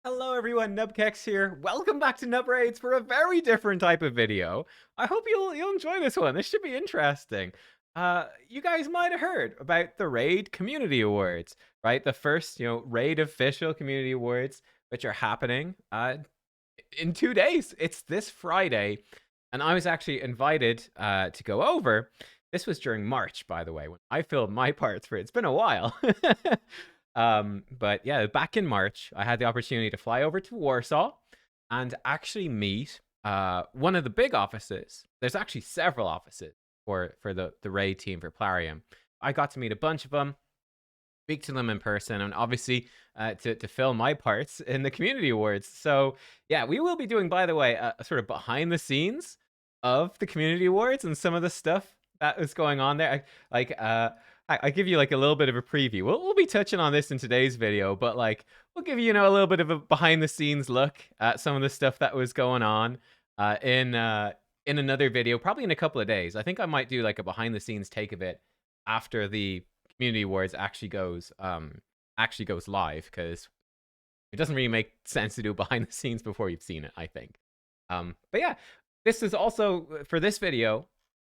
Hello everyone, nubkeks here. Welcome back to Nub Raids for a very different type of video. I hope you'll enjoy this one. This should be interesting. You guys might have heard about the Raid Community Awards, right? The first, Raid official community awards, which are happening in 2 days. It's this Friday, and I was actually invited to go over. This was during March, by the way, when I filmed my parts for it. It's been a while. But yeah, back in March, I had the opportunity to fly over to Warsaw and actually meet one of the big offices. There's actually several offices for the Raid team for Plarium. I got to meet a bunch of them, speak to them in person, and obviously to film my parts in the community awards. So yeah, we will be doing, by the way, a sort of behind the scenes of the community awards and some of the stuff that was going on there. I give you like a little bit of a preview. We'll be touching on this in today's video, but like we'll give you, a little bit of a behind the scenes look at some of the stuff that was going on in another video, probably in a couple of days. I think I might do like a behind the scenes take of it after the community awards actually goes live, because it doesn't really make sense to do behind the scenes before you've seen it, I think. But yeah, this is also for this video.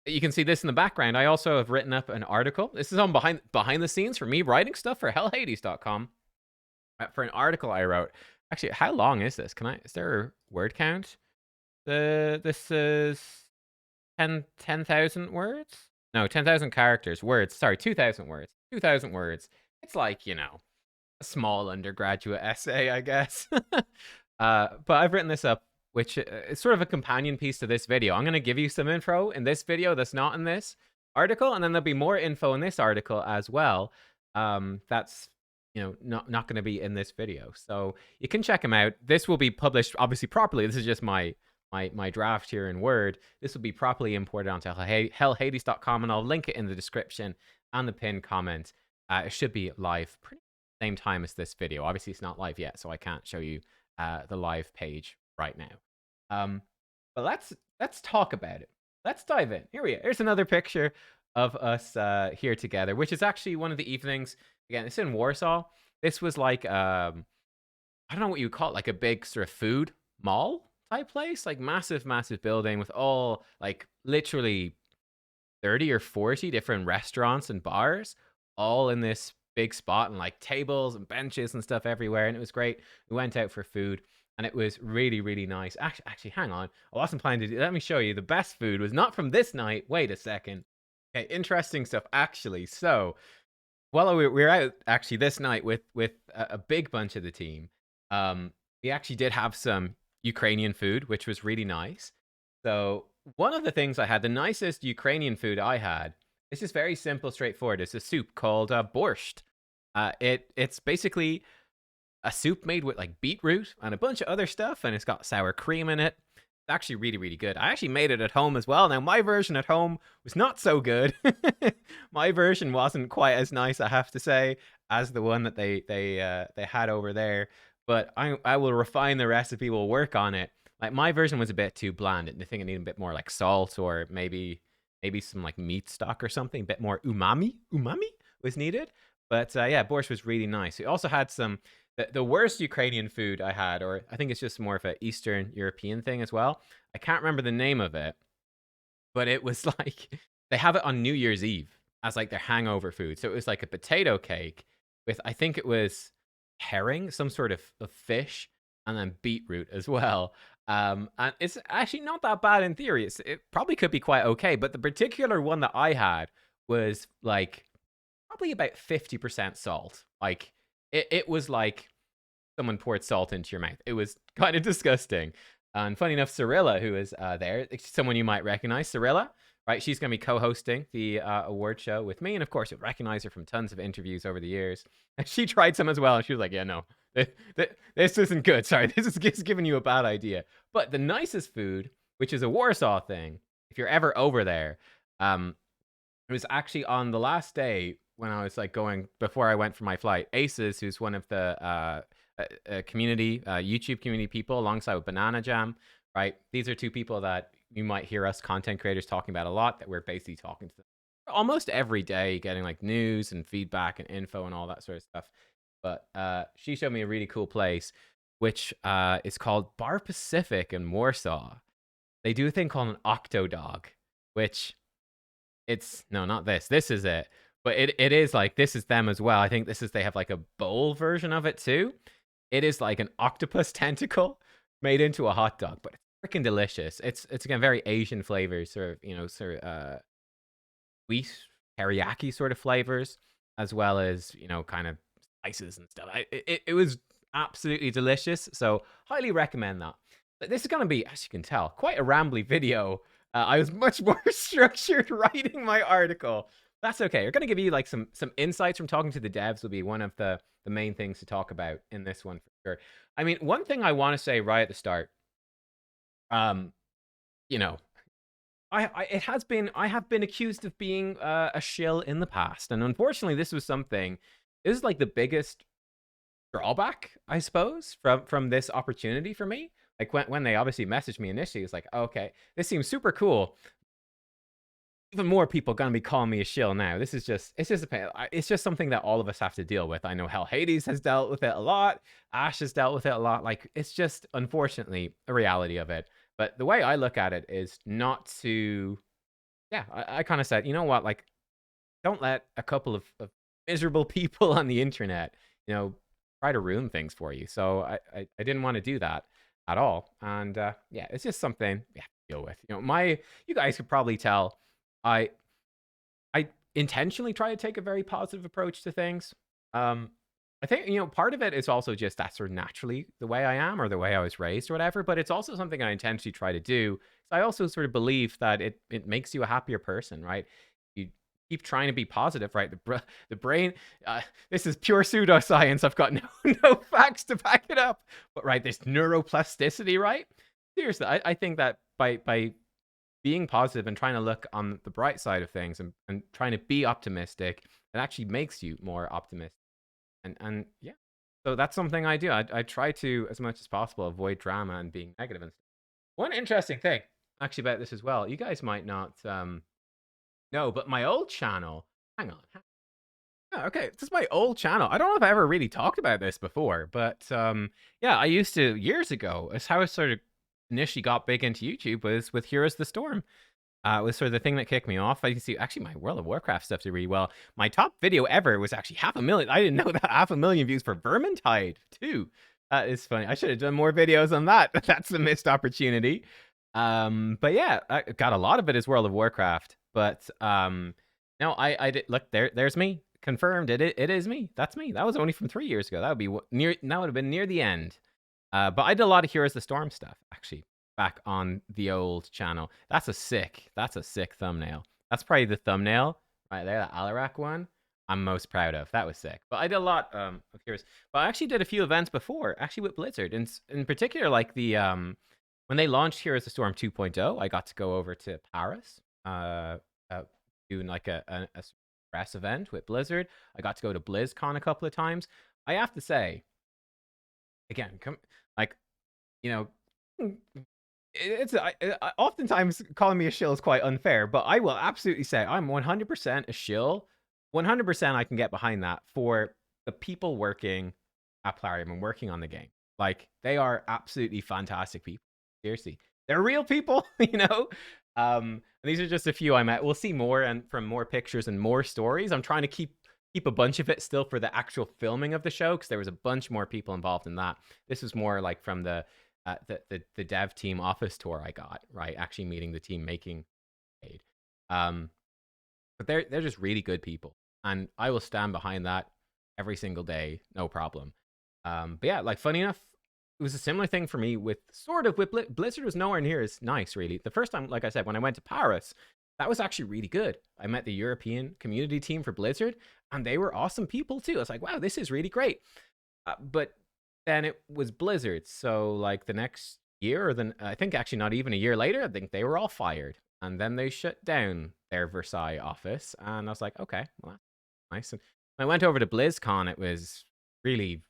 You can see this in the background. I also have written up an article. This is on behind the scenes for me writing stuff for hellhades.com. For an article I wrote. Actually, how long is this? Is there a word count? This is 10,000 words? No, 10,000 characters. Words. Sorry, 2,000 words. 2,000 words. It's like, a small undergraduate essay, I guess. But I've written this up, which is sort of a companion piece to this video. I'm going to give you some info in this video that's not in this article, and then there'll be more info in this article as well. That's not going to be in this video, so you can check them out. This will be published obviously properly. This is just my draft here in Word. This will be properly imported onto hellhades.com, and I'll link it in the description and the pinned comment. It should be live pretty same time as this video. Obviously, it's not live yet, so I can't show you the live page right now. But let's talk about it. Let's dive in. Here we are. Here's another picture of us here together, which is actually one of the evenings. Again, it's in Warsaw. This was like I don't know what you would call it, like a big sort of food mall type place, like massive building with all like literally 30 or 40 different restaurants and bars all in this big spot, and like tables and benches and stuff everywhere, and it was great. We went out for food, and it was really nice. Actually, hang on. I wasn't planning to do. Let me show you. The best food was not from this night. Wait a second. Okay, interesting stuff actually. So, while we were out actually this night with a big bunch of the team, we actually did have some Ukrainian food, which was really nice. So, one of the things I had, the nicest Ukrainian food I had, it's just very simple, straightforward. It's a soup called borscht. It's basically a soup made with like beetroot and a bunch of other stuff, and it's got sour cream in it. It's actually really good. I actually made it at home as well. Now my version at home was not so good. My version wasn't quite as nice, I have to say, as the one that they had over there. But I will refine the recipe. We'll work on it. Like my version was a bit too bland. I think it needed a bit more like salt, or maybe some like meat stock or something. A bit more umami was needed. But yeah, borscht was really nice. We also had some the worst Ukrainian food I had, or I think it's just more of an Eastern European thing as well. I can't remember the name of it, but it was like they have it on New Year's Eve as like their hangover food. So it was like a potato cake with, I think it was herring, some sort of fish, and then beetroot as well. And it's actually not that bad in theory. It probably could be quite okay, but the particular one that I had was like probably about 50% salt. Like it was like someone poured salt into your mouth. It was kind of disgusting. And funny enough, Cyrilla, who is there, someone you might recognize, Cyrilla, right? She's going to be co-hosting the award show with me. And of course, you'll recognize her from tons of interviews over the years. And she tried some as well. And she was like, yeah, no, this isn't good. Sorry, this is giving you a bad idea. But the nicest food, which is a Warsaw thing, if you're ever over there, it was actually on the last day when I was like going, before I went for my flight. Aces, who's one of the YouTube community people, alongside with Banana Jam, right? These are two people that you might hear us content creators talking about a lot, that we're basically talking to them almost every day, getting like news and feedback and info and all that sort of stuff. But she showed me a really cool place which is called Bar Pacific in Warsaw. They do a thing called an Octo Dog, which it's no, not this. This is it. But it is like this is them as well. I think this is they have like a bowl version of it too. It is like an octopus tentacle made into a hot dog, but it's freaking delicious. It's again very Asian flavors, sort of sweet teriyaki sort of flavors, as well as kind of spices and stuff. It was absolutely delicious. So highly recommend that. But this is gonna be, as you can tell, quite a rambly video. I was much more structured writing my article. That's okay. We're gonna give you like some insights from talking to the devs. Will be one of the main things to talk about in this one for sure. I mean, one thing I want to say right at the start, um, you know, I have been accused of being a shill in the past, and unfortunately, this was something. This is like the biggest drawback, I suppose, from this opportunity for me. Like when they obviously messaged me initially, it's like, okay, this seems super cool. Even more people gonna be calling me a shill now. This is just it's just something that all of us have to deal with. I know Hell Hades has dealt with it a lot. Ash has dealt with it a lot. Like it's just unfortunately a reality of it. But the way I look at it is not to yeah, I kind of said, you know what, like don't let a couple of miserable people on the internet, try to ruin things for you. So I didn't want to do that at all. And yeah, it's just something we have to deal with. You guys could probably tell I I intentionally try to take a very positive approach to things. I think part of it is also just that's sort of naturally the way I am or the way I was raised or whatever. But it's also something I intentionally try to do. So I also sort of believe that it makes you a happier person, right? You keep trying to be positive, right? The brain. This is pure pseudoscience. I've got no facts to back it up. But right, this neuroplasticity, right? Seriously, I think that by being positive and trying to look on the bright side of things and trying to be optimistic, it actually makes you more optimistic. And yeah, so that's something I do. I try to, as much as possible, avoid drama and being negative and stuff. One interesting thing actually about this as well, you guys might not know, but my old channel, hang on. Oh, okay, this is my old channel. I don't know if I ever really talked about this before, but yeah, I used to years ago. It's how I sort of initially got big into YouTube was with Heroes of the Storm. It was sort of the thing that kicked me off. I can see actually my World of Warcraft stuff did really well. My top video ever was actually 500,000. I didn't know that 500,000 views for Vermintide too. That is funny. I should have done more videos on that. That's a missed opportunity. But yeah, I got a lot of it as World of Warcraft. But no, I did look there. There's me confirmed. It is me. That's me. That was only from 3 years ago. That would be near. That would have been near the end. But I did a lot of Heroes of the Storm stuff actually back on the old channel. That's a sick thumbnail. That's probably the thumbnail right there, that Alarak one I'm most proud of. That was sick. But I did a lot of Heroes. But I actually did a few events before, actually with Blizzard. And in particular, like the when they launched Heroes of the Storm 2.0, I got to go over to Paris, doing like a press event with Blizzard. I got to go to BlizzCon a couple of times. I have to say, again, like, it's oftentimes calling me a shill is quite unfair, but I will absolutely say I'm 100% a shill. 100% I can get behind that for the people working at Plarium and working on the game. Like, they are absolutely fantastic people. Seriously, they're real people, and these are just a few I met. We'll see more and from more pictures and more stories. I'm trying to keep a bunch of it still for the actual filming of the show because there was a bunch more people involved in that. This was more like from the dev team office tour I got, right? Actually meeting the team making Aid. But they're just really good people, and I will stand behind that every single day, no problem. But yeah, like funny enough, it was a similar thing for me with Blizzard was nowhere near as nice, really. The first time, like I said, when I went to Paris, that was actually really good. I met the European community team for Blizzard, and they were awesome people too. I was like, wow, this is really great. But then it was Blizzard, so like the next year, or then I think actually not even a year later, I think they were all fired, and then they shut down their Versailles office, and I was like, okay, well, that's nice. And when I went over to BlizzCon, it was really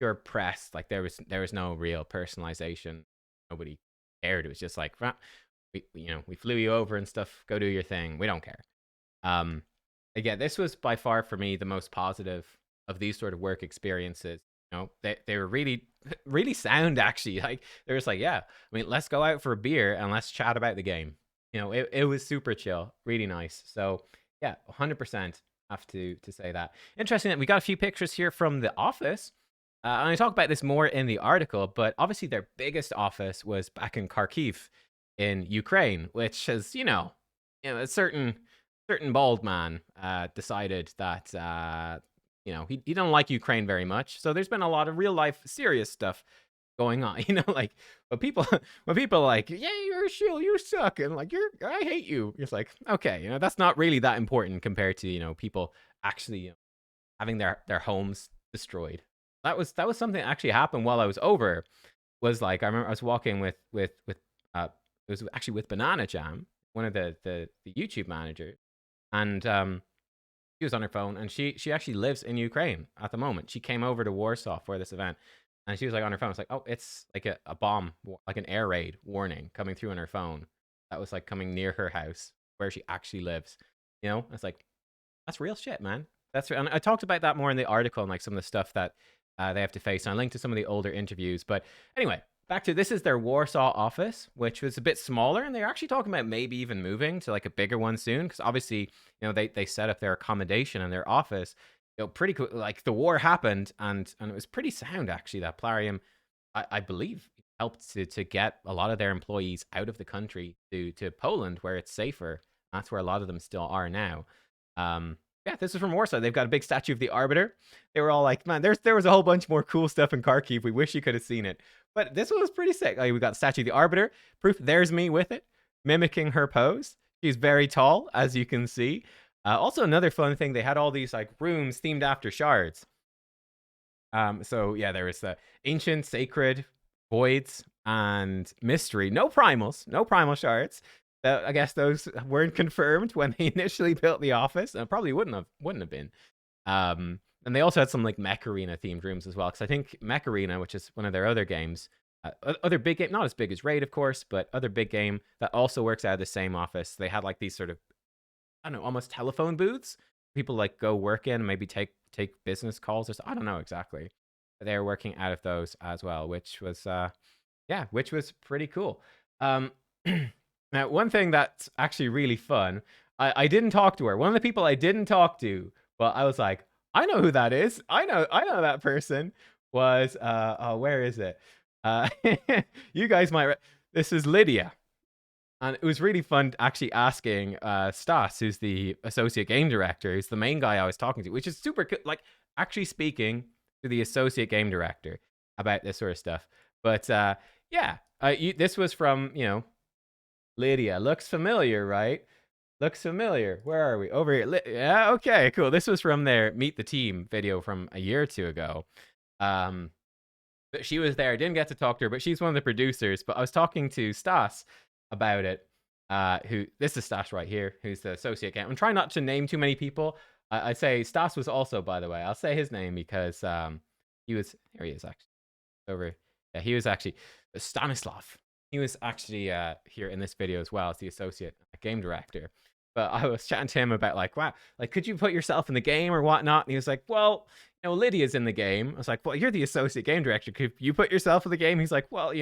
pure press. Like there was no real personalization. Nobody cared. It was just like, we flew you over and stuff. Go do your thing. We don't care. Again, this was by far for me the most positive of these sort of work experiences. they were really really sound actually. Like they were just like, yeah, I mean, let's go out for a beer and let's chat about the game. It was super chill, really nice. So yeah, 100% have to say that. Interesting that we got a few pictures here from the office. And I talk about this more in the article, but obviously their biggest office was back in Kharkiv in Ukraine, which is, a certain bald man decided that he don't like Ukraine very much. So there's been a lot of real life serious stuff going on. Like when people are like, yeah, you're a shill, you suck, and like I hate you. It's like, okay, that's not really that important compared to people actually having their homes destroyed. That was something that actually happened while I was over. Was like I remember I was walking with it was actually with Banana Jam, one of the YouTube managers, and she was on her phone, and she actually lives in Ukraine at the moment. She came over to Warsaw for this event, and she was like on her phone. It's like, oh, it's like a bomb, like an air raid warning coming through on her phone. That was like coming near her house where she actually lives. It's like that's real shit, man. That's and I talked about that more in the article and like some of the stuff that they have to face. And I linked to some of the older interviews. But anyway, back to this is their Warsaw office, which was a bit smaller, and they're actually talking about maybe even moving to like a bigger one soon, because obviously they set up their accommodation and their office pretty cool. Like the war happened, and it was pretty sound actually. That Plarium, I believe, helped to get a lot of their employees out of the country to Poland, where it's safer. That's where a lot of them still are now. Yeah, this is from Warsaw. They've got a big statue of the Arbiter. They were all like, man, there was a whole bunch more cool stuff in Kharkiv. We wish you could have seen it. But this one was pretty sick. Like, we got the statue of the Arbiter. Proof there's me with it, mimicking her pose. She's very tall, as you can see. Also, another fun thing, they had all these like rooms themed after shards. So yeah, there was the ancient, sacred, voids, and mystery. No primals, no primal shards. I guess those weren't confirmed when they initially built the office, and probably wouldn't have been. And they also had some like Mech Arena themed rooms as well, because I think Mech Arena, which is one of their other games, other big game, not as big as Raid, of course, but other big game that also works out of the same office. They had like these sort of, I don't know, almost telephone booths. People like go work in, maybe take business calls or something. I don't know exactly. But they're working out of those as well, which was which was pretty cool. Now, one thing that's actually really fun, I didn't talk to her. One of the people I didn't talk to, but I was like, I know who that is. I know that person was where is it? You guys might. This is Lydia. And it was really fun actually asking Stas, who's the associate game director, who's the main guy I was talking to, which is super cool. Like actually speaking to the associate game director about this sort of stuff. But this was from Lydia. Looks familiar, right? Looks familiar. Where are we? Over here. Yeah, okay, cool. This was from their Meet the Team video from a year or two ago. But she was there. I didn't get to talk to her, but she's one of the producers. But I was talking to Stas about it. This is Stas right here, who's the associate game. I'm trying not to name too many people. I say Stas was also, by the way, I'll say his name because he was, there he is actually, over. Yeah, he was actually Stanislav. He was actually here in this video as well as the associate game director. But I was chatting to him about like, wow, like, could you put yourself in the game or whatnot? And he was like, well, Lydia's in the game. I was like, well, you're the associate game director. Could you put yourself in the game? He's like, well,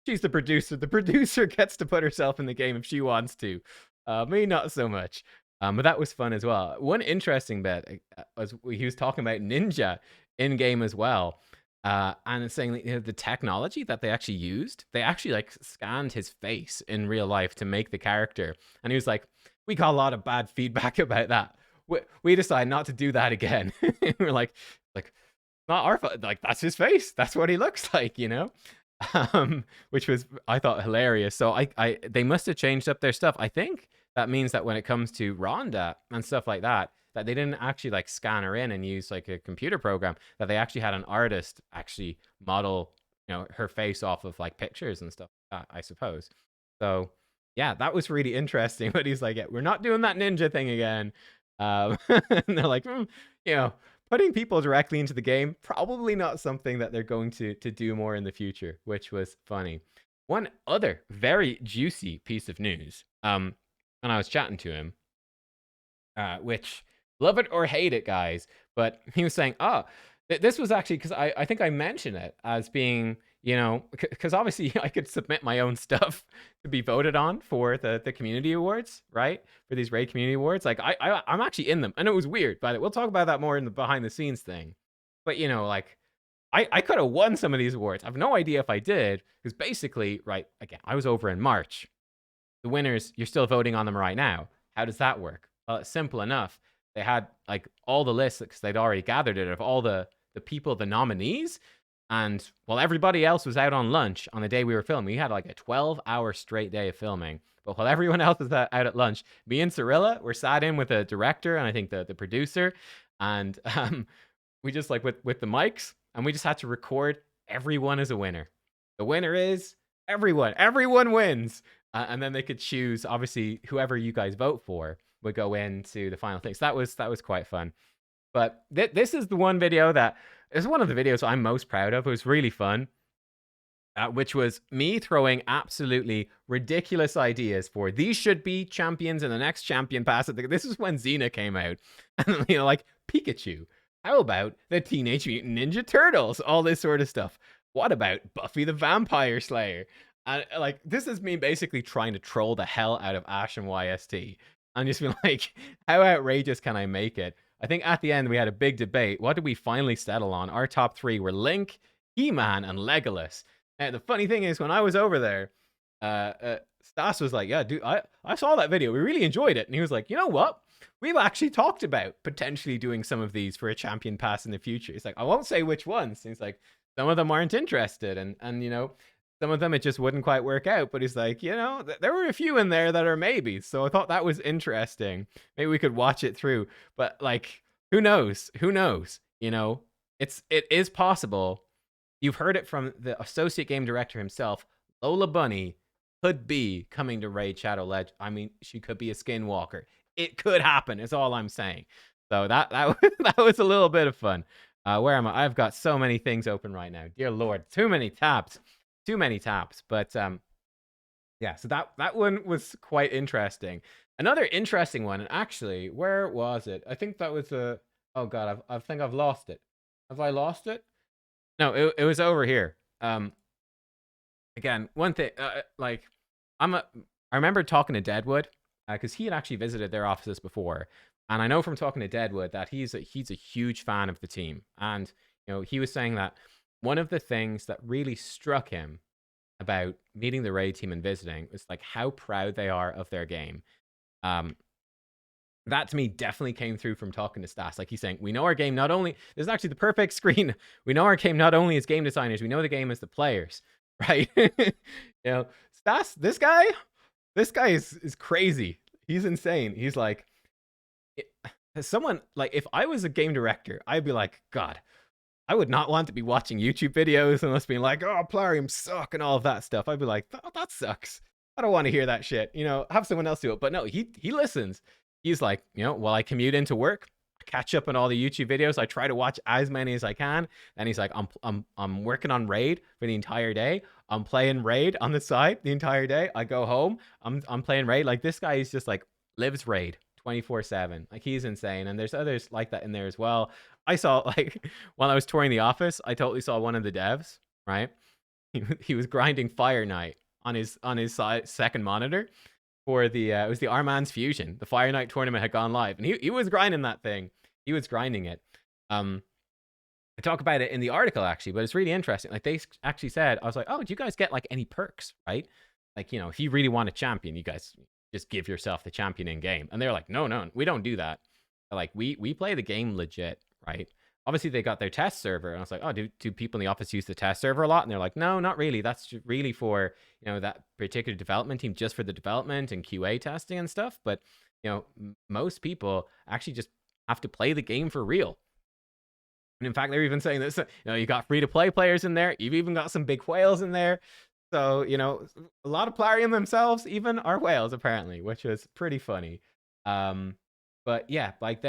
she's the producer. The producer gets to put herself in the game if she wants to. Me, not so much. But that was fun as well. One interesting bit was he was talking about Ninja in game as well. And it's saying the technology that they actually used, they actually like scanned his face in real life to make the character. And he was like, we got a lot of bad feedback about that. We decided not to do that again. We're like, not our fault. Like, that's his face. That's what he looks like, which was, I thought, hilarious. So they must have changed up their stuff. I think that means that when it comes to Rhonda and stuff like that they didn't actually like scan her in and use like a computer program, that they actually had an artist actually model, her face off of like pictures and stuff like that, I suppose. So yeah, that was really interesting. But he's like, yeah, we're not doing that ninja thing again. And they're like, putting people directly into the game, probably not something that they're going to do more in the future, which was funny. One other very juicy piece of news, and I was chatting to him, which, love it or hate it, guys, but he was saying, This was actually because I think I mentioned it as being, you know, because obviously I could submit my own stuff to be voted on for the community awards, right? For these raid community awards, like I'm actually in them, and it was weird, but we'll talk about that more in the behind the scenes thing. But you know, like I could have won some of these awards. I have no idea if I did, because basically, right, again, I was over in March. The winners, you're still voting on them right now. How does that work? Well, it's simple enough. They had like all the lists because they'd already gathered it of all the people, the nominees. And while everybody else was out on lunch on the day we were filming, we had like a 12-hour straight day of filming. But while everyone else was out at lunch, me and Cirilla were sat in with the director and I think the producer. And we just like with the mics, and we just had to record everyone as a winner. The winner is everyone. Everyone wins. And then they could choose, obviously, whoever you guys vote for would go into the final thing. So that was quite fun. But this is the one video that is one of the videos I'm most proud of. It was really fun, which was me throwing absolutely ridiculous ideas for these should be champions in the next champion pass. This is when Xena came out. And, you know, like Pikachu. How about the Teenage Mutant Ninja Turtles? All this sort of stuff. What about Buffy the Vampire Slayer? Like, this is me basically trying to troll the hell out of Ash and YST. I'm just being like, how outrageous can I make it? I think at the end we had a big debate. What did we finally settle on? Our top three were Link, He-Man, and Legolas. Now, the funny thing is, when I was over there, Stas was like, yeah, dude, I saw that video. We really enjoyed it. And he was like, you know what? We've actually talked about potentially doing some of these for a champion pass in the future. He's like, I won't say which ones. And he's like, some of them aren't interested. And you know, some of them it just wouldn't quite work out. But he's like, you know, there were a few in there that are maybes. So I thought that was interesting. Maybe we could watch it through. But like, who knows? Who knows? You know, it is possible. You've heard it from the associate game director himself. Lola Bunny could be coming to Raid Shadow Legends. I mean, she could be a skinwalker. It could happen, is all I'm saying. So that was a little bit of fun. Where am I? I've got so many things open right now. Dear Lord, too many tabs. Too many tabs. But yeah, so that one was quite interesting. Another interesting one, and actually, where was it? I think that was a... Oh God, I think I've lost it. Have I lost it? No, it was over here. Again, one thing, like, I remember talking to Deadwood, because he had actually visited their offices before, and I know from talking to Deadwood that he's a huge fan of the team, and you know, he was saying that one of the things that really struck him about meeting the raid team and visiting was like how proud they are of their game. That to me definitely came through from talking to Stas. Like he's saying, we know our game not only, this is actually the perfect screen. We know our game not only as game designers, we know the game as the players, right? You know, Stas, this guy is crazy. He's insane. He's like, as someone, like, if I was a game director, I'd be like, God, I would not want to be watching YouTube videos and us being like, oh, Plarium suck and all of that stuff. I'd be like, that sucks. I don't want to hear that shit. You know, have someone else do it. But no, he listens. He's like, you know, while I commute into work, I catch up on all the YouTube videos. I try to watch as many as I can. And he's like, I'm working on Raid for the entire day. I'm playing Raid on the side the entire day. I go home. I'm playing Raid. Like, this guy is just like lives Raid 24/7. Like, he's insane. And there's others like that in there as well. I saw, like, while I was touring the office, I totally saw one of the devs, right? He was grinding Fire Knight on his second monitor for the it was the Armand's Fusion. The Fire Knight tournament had gone live, and he was grinding that thing. He was grinding it. I talk about it in the article actually, but it's really interesting. Like, they actually said, I was like, oh, do you guys get like any perks, right? Like, you know, if you really want a champion, you guys just give yourself the champion in game. And they're like, no, we don't do that. Like, we play the game legit, right? Obviously, they got their test server, and I was like, oh, do people in the office use the test server a lot? And they're like, no, not really. That's really for, you know, that particular development team, just for the development and QA testing and stuff. But, you know, most people actually just have to play the game for real. And in fact, they're even saying this, you know, you got free-to-play players in there. You've even got some big whales in there. So, you know, a lot of Plarium themselves even are whales, apparently, which was pretty funny. But yeah, like,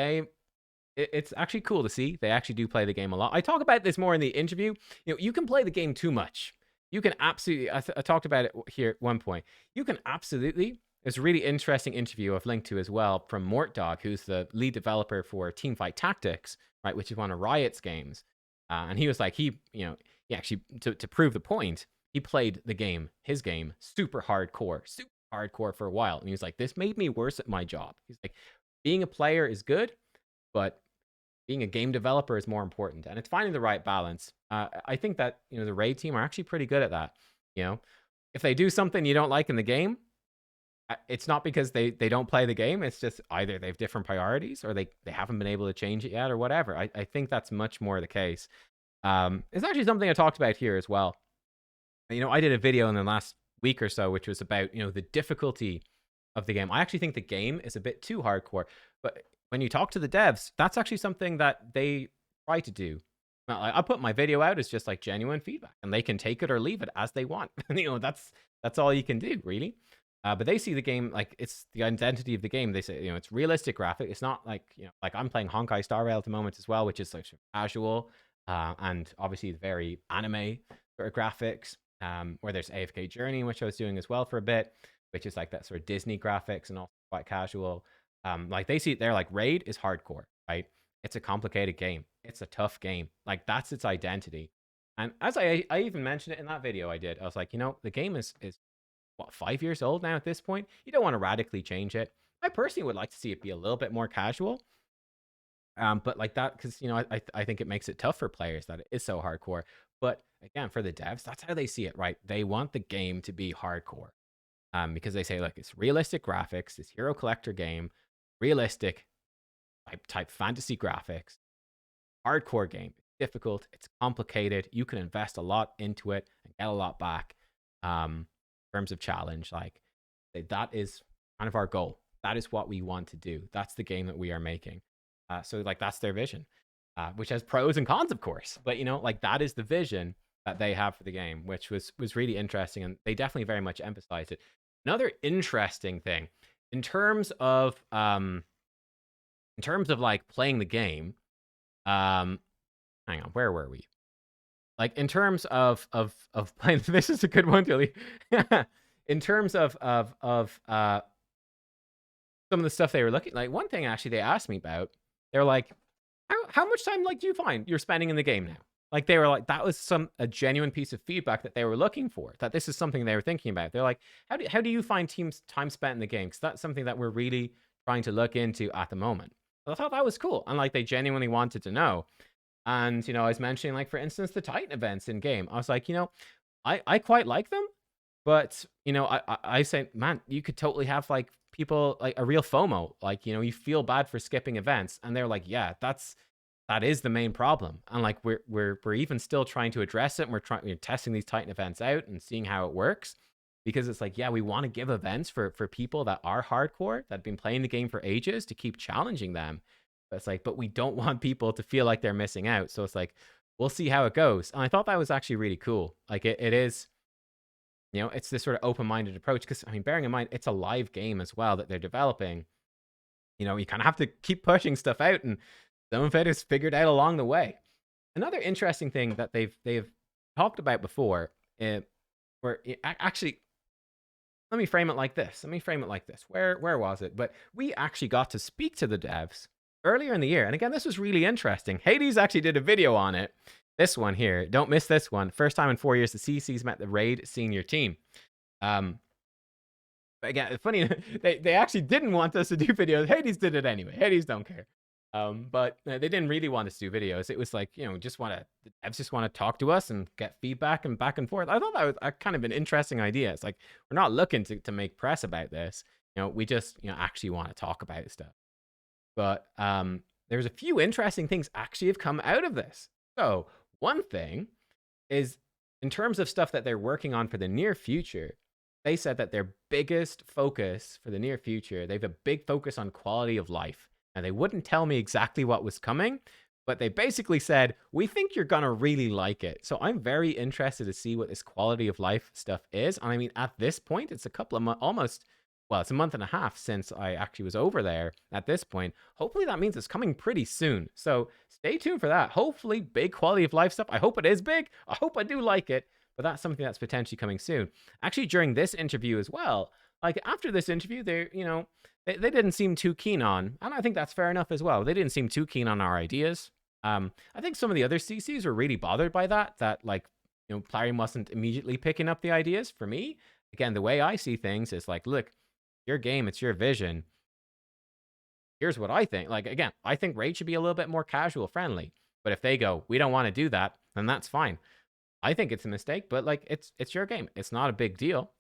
it's actually cool to see. They actually do play the game a lot. I talk about this more in the interview. You know, you can play the game too much. You can absolutely, I talked about it here at one point. You can absolutely, there's a really interesting interview I've linked to as well from Mortdog, who's the lead developer for Teamfight Tactics, right, which is one of Riot's games. And he was like, he actually, to prove the point, he played his game, super hardcore for a while. And he was like, this made me worse at my job. He's like, being a player is good, but being a game developer is more important. And it's finding the right balance. I think that, the Raid team are actually pretty good at that. If they do something you don't like in the game, it's not because they don't play the game. It's just either they have different priorities or they haven't been able to change it yet or whatever. I think that's much more the case. It's actually something I talked about here as well. I did a video in the last week or so, which was about, the difficulty of the game. I actually think the game is a bit too hardcore. But when you talk to the devs, that's actually something that they try to do. I put my video out as just like genuine feedback, and they can take it or leave it as they want. That's all you can do, really. But they see the game like it's the identity of the game. They say, it's realistic graphic. It's not like, like I'm playing Honkai Star Rail at the moment as well, which is like casual and obviously very anime sort of graphics. Where there's AFK Journey, which I was doing as well for a bit, which is like that sort of Disney graphics and also quite casual. Like they see it, they're like, Raid is hardcore, right? It's a complicated game. It's a tough game. Like that's its identity. And as I even mentioned it in that video I did, I was like, the game is what, 5 years old now at this point? You don't want to radically change it. I personally would like to see it be a little bit more casual. But like that, because, I think it makes it tough for players that it is so hardcore. But again, for the devs, that's how they see it, right? They want the game to be hardcore. Because they say, like, it's realistic graphics, this hero collector game, realistic type fantasy graphics, hardcore game. It's difficult, it's complicated. You can invest a lot into it and get a lot back. In terms of challenge, like that is kind of our goal. That is what we want to do. That's the game that we are making. So like that's their vision, which has pros and cons, of course. But like that is the vision that they have for the game, which was really interesting, and they definitely very much emphasized it. Another interesting thing in terms of like playing the game. Hang on, where were we? Like in terms of playing, this is a good one, Tilly. In terms of some of the stuff they were looking, like one thing actually they asked me about, they're like, how much time like do you find you're spending in the game now? Like they were like, that was a genuine piece of feedback that they were looking for, that this is something they were thinking about. They're like, how do you find teams time spent in the game? Because that's something that we're really trying to look into at the moment. So I thought that was cool, and like they genuinely wanted to know. And I was mentioning, like, for instance, the Titan events in game. I was like, I quite like them, but I say, man, you could totally have like people like a real FOMO, like you feel bad for skipping events, and they're like, yeah, that is the main problem, and like we're even still trying to address it, and we're testing these Titan events out and seeing how it works, because it's like, yeah, we want to give events for people that are hardcore, that have been playing the game for ages, to keep challenging them. But it's like, but we don't want people to feel like they're missing out. So it's like, we'll see how it goes. And I thought that was actually really cool. Like it is, it's this sort of open-minded approach, because I mean, bearing in mind it's a live game as well that they're developing. You kind of have to keep pushing stuff out, and some of it is figured out along the way. Another interesting thing that they've talked about before, actually, let me frame it like this. Where was it? But we actually got to speak to the devs earlier in the year. And again, this was really interesting. Hades actually did a video on it. This one here. Don't miss this one. First time in 4 years the CC's met the Raid senior team. But again, funny, they actually didn't want us to do videos. Hades did it anyway. Hades don't care. But they didn't really want us to do videos. It was like, the devs just want to talk to us and get feedback and back and forth. I thought that was a kind of an interesting idea. It's like, we're not looking to make press about this. We just, actually want to talk about stuff. But there's a few interesting things actually have come out of this. So one thing is, in terms of stuff that they're working on for the near future, they said that their biggest focus for the near future, they have a big focus on quality of life. And they wouldn't tell me exactly what was coming, but they basically said, we think you're going to really like it. So I'm very interested to see what this quality of life stuff is. And I mean, at this point, it's a couple of months, it's a month and a half since I actually was over there at this point. Hopefully that means it's coming pretty soon. So stay tuned for that. Hopefully big quality of life stuff. I hope it is big. I hope I do like it. But that's something that's potentially coming soon. Actually, during this interview as well, like after this interview, they didn't seem too keen on, and I think that's fair enough as well. They didn't seem too keen on our ideas. I think some of the other CCs were really bothered by that like, Plarium wasn't immediately picking up the ideas. For me, again, the way I see things is like, look, your game, it's your vision. Here's what I think. Like, again, I think Raid should be a little bit more casual friendly. But if they go, we don't want to do that, then that's fine. I think it's a mistake, but like, it's your game. It's not a big deal.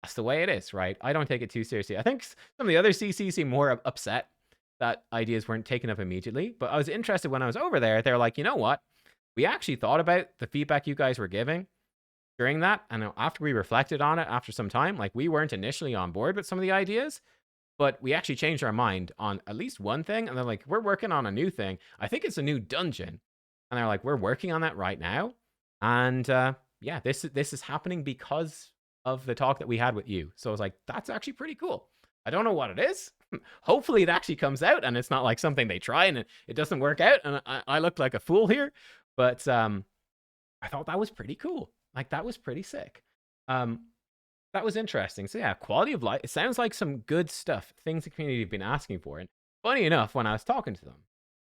That's the way it is, right? I don't take it too seriously. I think some of the other CCs seem more upset that ideas weren't taken up immediately. But I was interested when I was over there. They're like, you know what? We actually thought about the feedback you guys were giving during that. And after we reflected on it after some time, like we weren't initially on board with some of the ideas, but we actually changed our mind on at least one thing. And they're like, we're working on a new thing. I think it's a new dungeon. And they're like, we're working on that right now. And yeah, this is happening because of the talk that we had with you. So I was like, that's actually pretty cool. I don't know what it is. Hopefully it actually comes out and it's not like something they try and it doesn't work out and I look like a fool here. But I thought that was pretty cool. Like, that was pretty sick. That was interesting. So yeah, quality of life. It sounds like some good stuff, things the community have been asking for. And funny enough, when I was talking to them,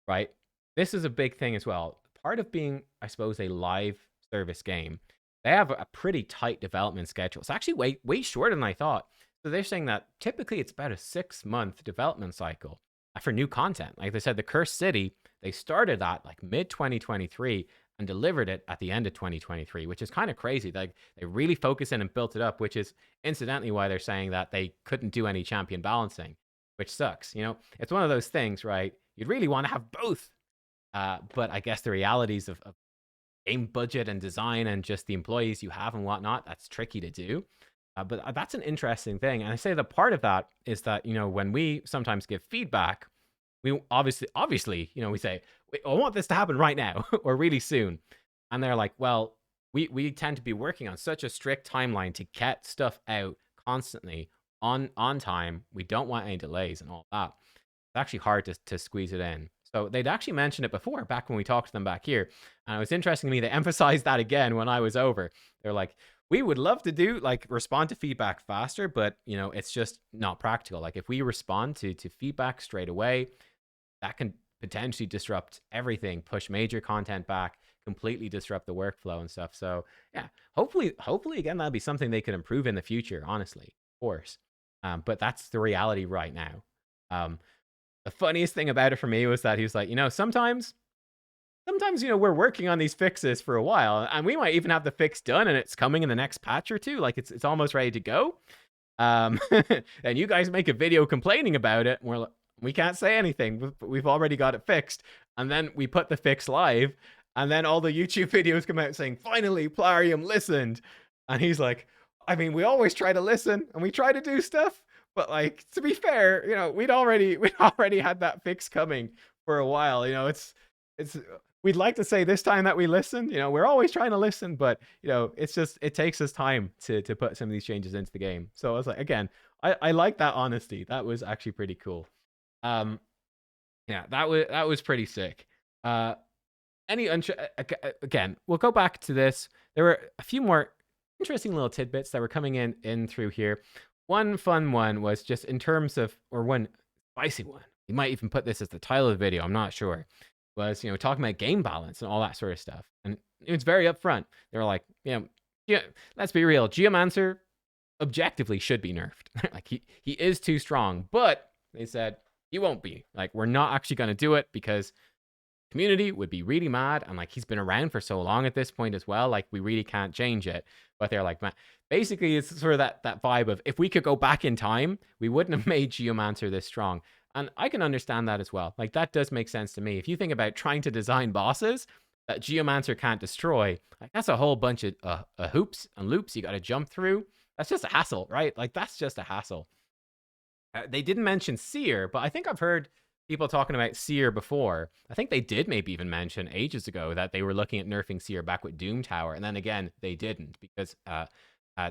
right, this is a big thing as well. Part of being, I suppose, a live service game, they have a pretty tight development schedule. It's actually way shorter than I thought. So they're saying that typically it's about a 6-month development cycle for new content. Like they said, the Cursed City, they started that like mid-2023 and delivered it at the end of 2023, which is kind of crazy. Like they really focused in and built it up, which is incidentally why they're saying that they couldn't do any champion balancing, which sucks. It's one of those things, right? You'd really want to have both. But I guess the realities of game budget and design and just the employees you have and whatnot, that's tricky to do. But that's an interesting thing. And I say that part of that is that, when we sometimes give feedback, we obviously, we say, I want this to happen right now or really soon. And they're like, well, we tend to be working on such a strict timeline to get stuff out constantly on time. We don't want any delays and all that. It's actually hard to squeeze it in. So they'd actually mentioned it before, back when we talked to them back here. And it was interesting to me, they emphasized that again when I was over. They're like, we would love to respond to feedback faster, but it's just not practical. Like if we respond to feedback straight away, that can potentially disrupt everything, push major content back, completely disrupt the workflow and stuff. So yeah, hopefully again, that'll be something they could improve in the future, honestly, of course. But that's the reality right now. The funniest thing about it for me was that he was like, sometimes, we're working on these fixes for a while, and we might even have the fix done, and it's coming in the next patch or two. Like it's almost ready to go. And you guys make a video complaining about it. And we can't say anything. We've already got it fixed. And then we put the fix live, and then all the YouTube videos come out saying, finally, Plarium listened. And he's like, I mean, we always try to listen and we try to do stuff. But like, to be fair, we'd already had that fix coming for a while. It's we'd like to say this time that we listened. We're always trying to listen, but it's just it takes us time to put some of these changes into the game. So I was like, again, I like that honesty. That was actually pretty cool. Yeah, that was pretty sick. Again, we'll go back to this. There were a few more interesting little tidbits that were coming in through here. One fun one was just in terms of, or one spicy one. You might even put this as the title of the video. I'm not sure. Was talking about game balance and all that sort of stuff, and it was very upfront. They were like, yeah, let's be real. Geomancer objectively should be nerfed. Like he is too strong, but they said he won't be. Like we're not actually going to do it because community would be really mad, and like he's been around for so long at this point as well. Like we really can't change it. But they're like, man, basically it's sort of that vibe of if we could go back in time, we wouldn't have made Geomancer this strong. And I can understand that as well. Like that does make sense to me. If you think about trying to design bosses that Geomancer can't destroy, like that's a whole bunch of hoops and loops you got to jump through. That's just a hassle, right? Like that's just a hassle. They didn't mention Seer, but I think I've heard people talking about Seer before. I think they did maybe even mention ages ago that they were looking at nerfing Seer back with Doom Tower, and then again they didn't because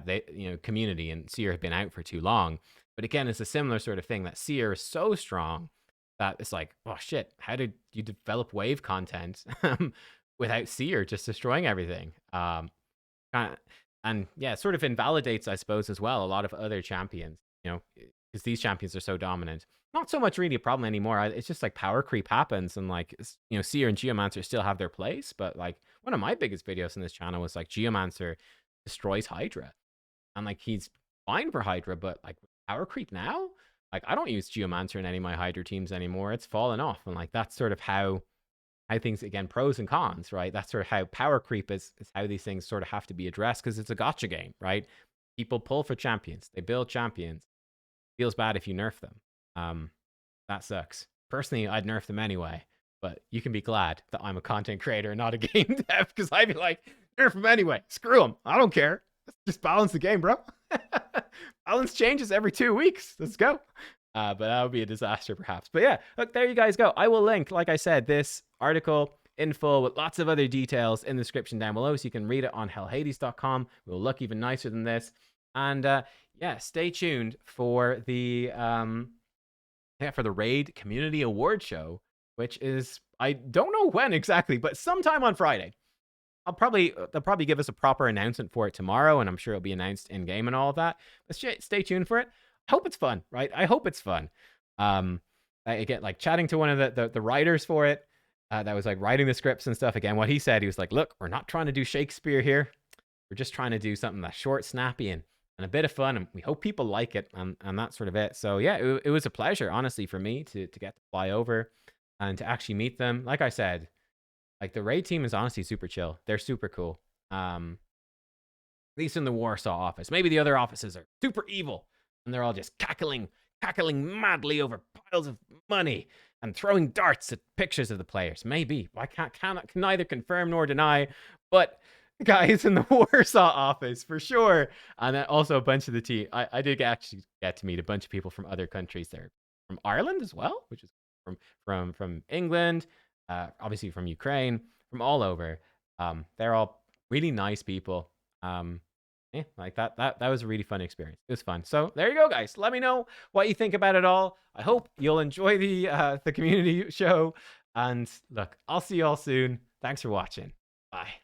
they community and Seer have been out for too long. But again, it's a similar sort of thing that Seer is so strong that it's like, oh shit, how did you develop wave content without Seer just destroying everything? And yeah, it sort of invalidates, I suppose, as well, a lot of other champions. because these champions are so dominant. Not so much really a problem anymore. It's just like power creep happens, and like, you know, Seer and Geomancer still have their place, but like one of my biggest videos on this channel was like Geomancer destroys Hydra, and like he's fine for Hydra, but like power creep now, like I don't use Geomancer in any of my Hydra teams anymore. It's fallen off, and like that's sort of how things, again, pros and cons, right? That's sort of how power creep is how these things sort of have to be addressed, because it's a gotcha game, right? People pull for champions, they build champions. Feels bad if you nerf them. That sucks. Personally, I'd nerf them anyway, but you can be glad that I'm a content creator and not a game dev, because I'd be like, nerf them anyway. Screw them. I don't care. Just balance the game, bro. Balance changes every 2 weeks. Let's go. But that would be a disaster, perhaps. But yeah, look, there you guys go. I will link, like I said, this article in full with lots of other details in the description down below, so you can read it on hellhades.com. It will look even nicer than this. And yeah, stay tuned for the Raid Community Award Show, which is, I don't know when exactly, but sometime on Friday. They'll probably give us a proper announcement for it tomorrow, and I'm sure it'll be announced in game and all of that. But stay tuned for it. I hope it's fun, right? I hope it's fun. I get like chatting to one of the writers for it, that was like writing the scripts and stuff. Again, what he said, he was like, "Look, we're not trying to do Shakespeare here. We're just trying to do something that's short, snappy, and a bit of fun, and we hope people like it." And that's sort of it. So yeah, it was a pleasure, honestly, for me to get to fly over and to actually meet them. Like I said, like the Raid team is honestly super chill. They're super cool. At least in the Warsaw office. Maybe the other offices are super evil, and they're all just cackling madly over piles of money and throwing darts at pictures of the players. Maybe. I can neither confirm nor deny, but guys in the Warsaw office for sure. And then also a bunch of the team. I did actually get to meet a bunch of people from other countries there, from Ireland as well, which is from England, obviously from Ukraine, from all over. They're all really nice people. Yeah, like that was a really fun experience. It was fun. So there you go, guys. Let me know what you think about it all. I hope you'll enjoy the community show. And look, I'll see you all soon. Thanks for watching. Bye.